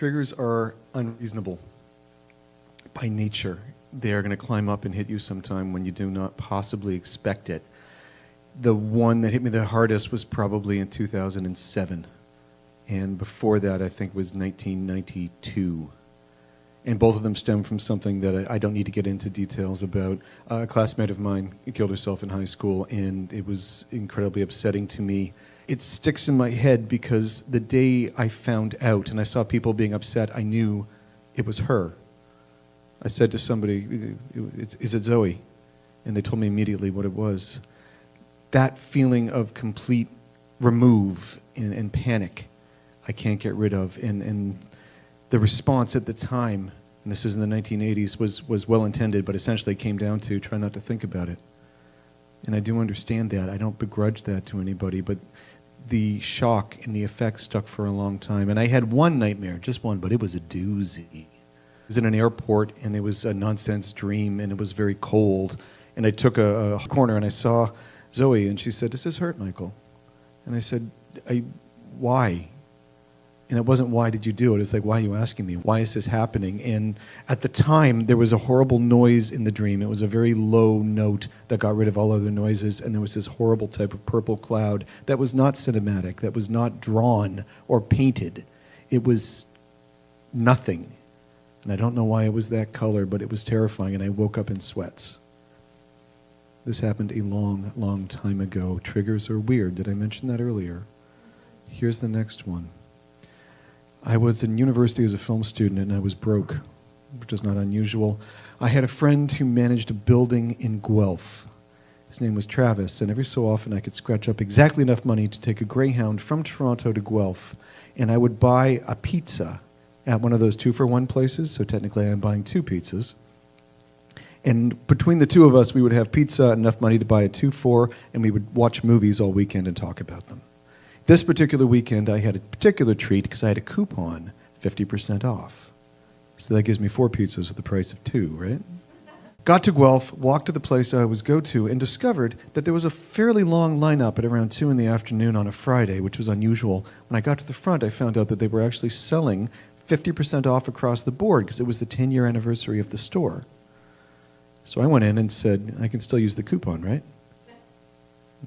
Triggers are unreasonable by nature. They are going to climb up and hit you sometime when you do not possibly expect it. The one that hit me the hardest was probably in 2007. And before that, I think, was 1992. And both of them stem from something that I don't need to get into details about. A classmate of mine killed herself in high school, and it was incredibly upsetting to me. It sticks in my head because the day I found out and I saw people being upset, I knew it was her. I said to somebody, "Is it Zoe?" And they told me immediately what it was. That feeling of complete remove and panic, I can't get rid of. And the response at the time, and this is in the 1980s, was well-intended, but essentially came down to try not to think about it. And I do understand that. I don't begrudge that to anybody, but the shock and the effect stuck for a long time. And I had one nightmare, just one, but it was a doozy. I was in an airport, and it was a nonsense dream, and it was very cold. And I took a corner, and I saw Zoe, and she said, "Does this hurt, Michael?" And I said, "Why?" And it wasn't, "Why did you do it?" It's like, "Why are you asking me? Why is this happening?" And at the time, there was a horrible noise in the dream. It was a very low note that got rid of all other noises, and there was this horrible type of purple cloud that was not cinematic, that was not drawn or painted. It was nothing. And I don't know why it was that color, but it was terrifying, and I woke up in sweats. This happened a long, long time ago. Triggers are weird. Did I mention that earlier? Here's the next one. I was in university as a film student, and I was broke, which is not unusual. I had a friend who managed a building in Guelph. His name was Travis, and every so often I could scratch up exactly enough money to take a Greyhound from Toronto to Guelph, and I would buy a pizza at one of those 2-for-1 places, so technically I'm buying 2 pizzas. And between the two of us, we would have pizza, enough money to buy a 2-for, and we would watch movies all weekend and talk about them. This particular weekend, I had a particular treat because I had a coupon, 50% off. So that gives me 4 pizzas for the price of 2, right? Got to Guelph, walked to the place I always go to, and discovered that there was a fairly long lineup at around 2 in the afternoon on a Friday, which was unusual. When I got to the front, I found out that they were actually selling 50% off across the board because it was the 10-year anniversary of the store. So I went in and said, "I can still use the coupon, right?"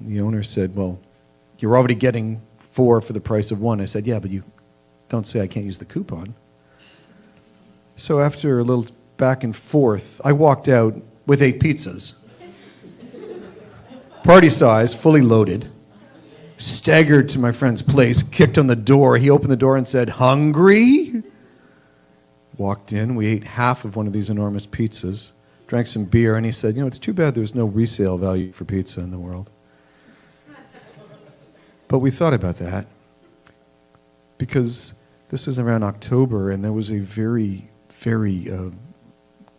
And the owner said, "Well, you're already getting 4 for the price of 1. I said, "Yeah, but you don't say I can't use the coupon." So after a little back and forth, I walked out with 8 pizzas. Party size, fully loaded. Staggered to my friend's place, kicked on the door. He opened the door and said, "Hungry?" Walked in. We ate half of one of these enormous pizzas, drank some beer, and he said, "It's too bad there's no resale value for pizza in the world." But we thought about that because this is around October, and there was a very, very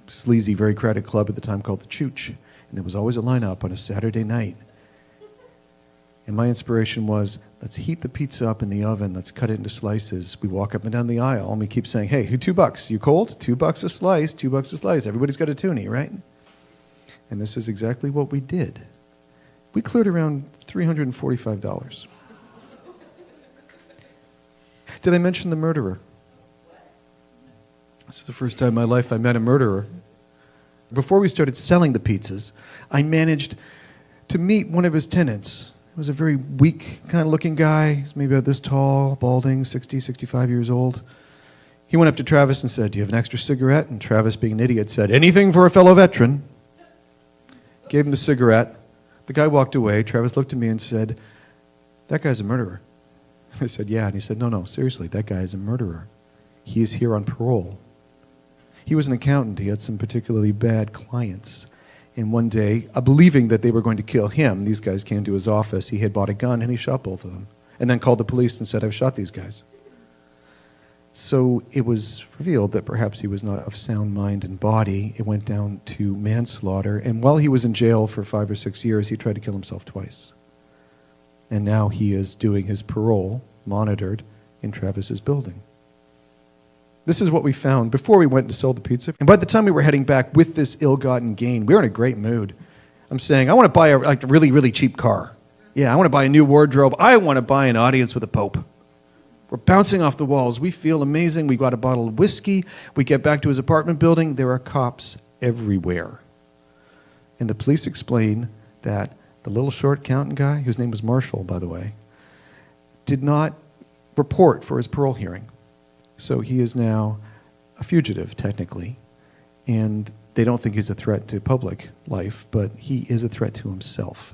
sleazy, very crowded club at the time called the Chooch, and there was always a lineup on a Saturday night. And my inspiration was, let's heat the pizza up in the oven, let's cut it into slices. We walk up and down the aisle, and we keep saying, "Hey, $2? You cold? $2 a slice, $2 a slice." Everybody's got a toonie, right? And this is exactly what we did. We cleared around $345. Did I mention the murderer? This is the first time in my life I met a murderer. Before we started selling the pizzas, I managed to meet one of his tenants. He was a very weak kind of looking guy. He's maybe about this tall, balding, 60, 65 years old. He went up to Travis and said, "Do you have an extra cigarette?" And Travis, being an idiot, said, "Anything for a fellow veteran." Gave him the cigarette. The guy walked away. Travis looked at me and said, "That guy's a murderer." I said, "Yeah." And he said, No, seriously, that guy is a murderer. He is here on parole. He was an accountant. He had some particularly bad clients. And one day, believing that they were going to kill him, these guys came to his office. He had bought a gun, and he shot both of them. And then called the police and said, "I've shot these guys." So it was revealed that perhaps he was not of sound mind and body. It went down to manslaughter. And while he was in jail for 5 or 6 years, he tried to kill himself twice. And now he is doing his parole, monitored, in Travis's building. This is what we found before we went to sell the pizza. And by the time we were heading back with this ill-gotten gain, we were in a great mood. I'm saying, I want to buy a really, really cheap car. Yeah, I want to buy a new wardrobe. I want to buy an audience with the Pope. We're bouncing off the walls. We feel amazing. We got a bottle of whiskey. We get back to his apartment building. There are cops everywhere. And the police explain that the little short accountant guy, whose name was Marshall, by the way, did not report for his parole hearing. So he is now a fugitive, technically. And they don't think he's a threat to public life, but he is a threat to himself.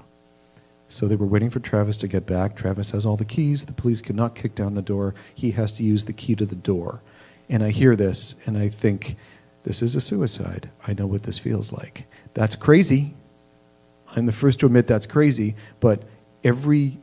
So they were waiting for Travis to get back. Travis has all the keys. The police cannot kick down the door. He has to use the key to the door. And I hear this, and I think, this is a suicide. I know what this feels like. That's crazy. I'm the first to admit that's crazy, but every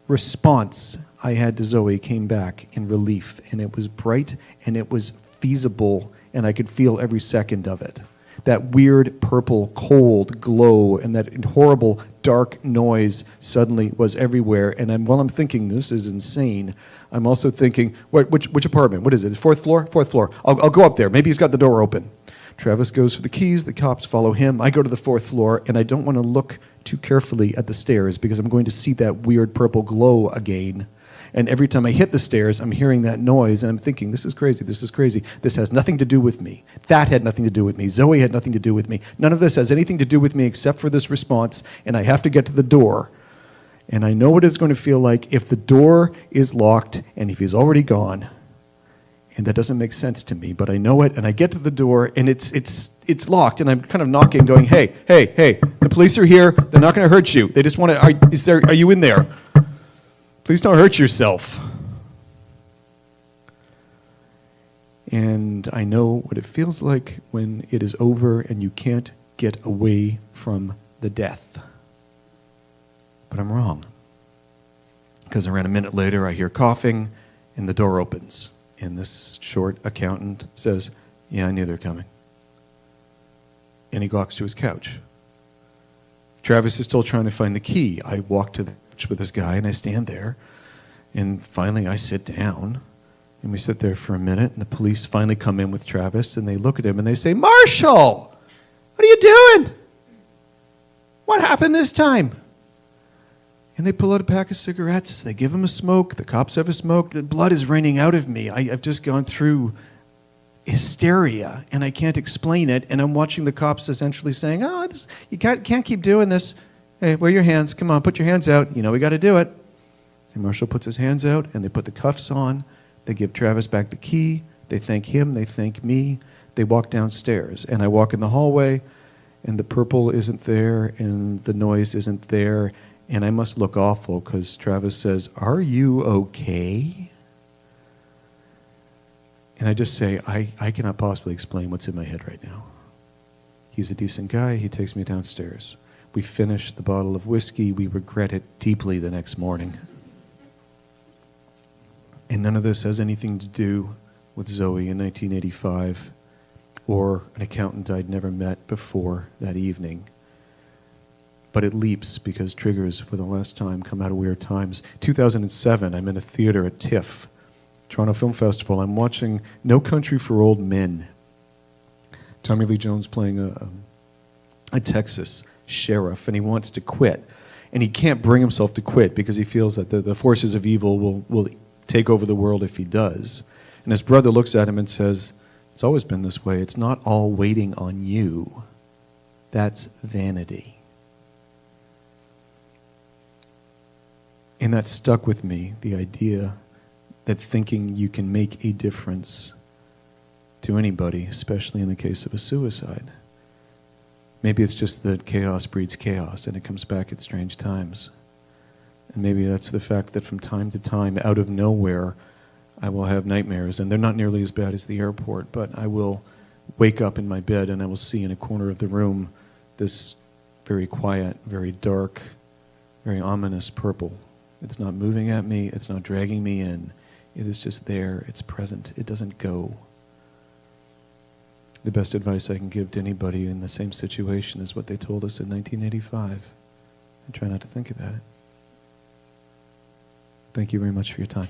response I had to Zoe came back in relief, and it was bright, and it was feasible, and I could feel every second of it. That weird purple cold glow and that horrible dark noise suddenly was everywhere. And while I'm thinking this is insane, I'm also thinking, which apartment? What is it? The fourth floor? Fourth floor. I'll go up there. Maybe he's got the door open. Travis goes for the keys. The cops follow him. I go to the fourth floor, and I don't want to look too carefully at the stairs because I'm going to see that weird purple glow again. And every time I hit the stairs, I'm hearing that noise, and I'm thinking, this is crazy, this is crazy. This has nothing to do with me. That had nothing to do with me. Zoe had nothing to do with me. None of this has anything to do with me except for this response, and I have to get to the door. And I know what it's going to feel like if the door is locked and if he's already gone. And that doesn't make sense to me, but I know it, and I get to the door, and it's locked, and I'm kind of knocking, going, hey, the police are here. They're not going to hurt you. They just want to, are you in there? Please don't hurt yourself. And I know what it feels like when it is over and you can't get away from the death. But I'm wrong. Because around a minute later, I hear coughing, and the door opens. And this short accountant says, yeah, I knew they were coming. And he walks to his couch. Travis is still trying to find the key. I walk to the with this guy, and I stand there, and finally I sit down, and we sit there for a minute, and the police finally come in with Travis, and they look at him, and they say, Marshall, what are you doing? What happened this time? And they pull out a pack of cigarettes, they give him a smoke, the cops have a smoke, the blood is raining out of me. I've just gone through hysteria, and I can't explain it, and I'm watching the cops essentially saying, you can't keep doing this. Hey, where are your hands? Come on, put your hands out. You know we got to do it. And Marshall puts his hands out, and they put the cuffs on. They give Travis back the key. They thank him. They thank me. They walk downstairs. And I walk in the hallway, and the purple isn't there, and the noise isn't there. And I must look awful because Travis says, are you okay? And I just say, I cannot possibly explain what's in my head right now. He's a decent guy. He takes me downstairs. We finish the bottle of whiskey. We regret it deeply the next morning. And none of this has anything to do with Zoe in 1985 or an accountant I'd never met before that evening. But it leaps because triggers for the last time come out of weird times. 2007, I'm in a theater at TIFF, Toronto Film Festival. I'm watching No Country for Old Men. Tommy Lee Jones playing a Texas sheriff, and he wants to quit. And he can't bring himself to quit because he feels that the forces of evil will take over the world if he does. And his brother looks at him and says, it's always been this way. It's not all waiting on you. That's vanity. And that stuck with me, the idea that thinking you can make a difference to anybody, especially in the case of a suicide. Maybe it's just that chaos breeds chaos, and it comes back at strange times. And maybe that's the fact that from time to time, out of nowhere, I will have nightmares, and they're not nearly as bad as the airport, but I will wake up in my bed and I will see in a corner of the room this very quiet, very dark, very ominous purple. It's not moving at me, it's not dragging me in. It is just there, it's present, it doesn't go. The best advice I can give to anybody in the same situation is what they told us in 1985. And try not to think about it. Thank you very much for your time.